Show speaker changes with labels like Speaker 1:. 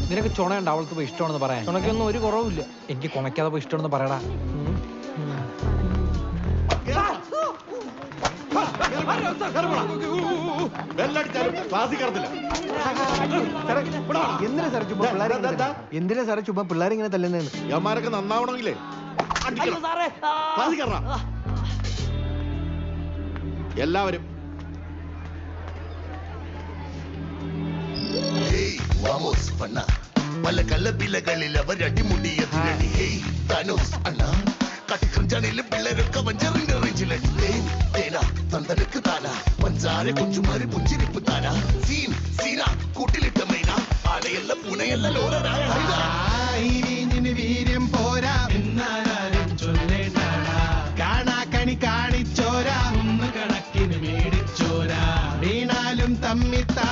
Speaker 1: നിനക്ക് ചുണയുണ്ട് അവൾക്ക് പോയി ഇഷ്ടമാണെന്ന് പറയാൻ. ചുണക്കൊന്നും ഒരു കുറവില്ല. എനിക്ക് കുണയ്ക്കാതെ പോയി ഇഷ്ടമാണെന്ന് പറയടാ.
Speaker 2: എന്തിനാ സാറേ ചുമ്മാ പിള്ളേരിങ്ങനെ തല്ലുന്നതെന്ന്?
Speaker 3: യവന്മാരൊക്കെ നന്നാവണമെങ്കിലേ എല്ലാവരും
Speaker 4: പല കള്ളപ്പിലകളിൽ അവർ അടിമുടിയതിരടി. കട്ടിക്കഞ്ചാണിലും പിള്ളേരൊക്കെ വഞ്ചറിന്റെ റേഞ്ചിലേനാ തന്തനക്ക് താനാ പഞ്ചാര കൊഞ്ചുമാരി പുഞ്ചിരിപ്പ് താനാ സീൻ സീന കൂട്ടിലിട്ട മൈന ആനയല്ല പൂനയല്ല ലോലരായ
Speaker 5: വീര്യം പോരാ എന്നാലും ചൊല്ലേണ്ടാടാ. കാണാ കണി കാണിച്ചോരാ ഒന്ന് കണക്കിന് മേടിച്ചോരാ. വീണാലും തമ്മിത്താ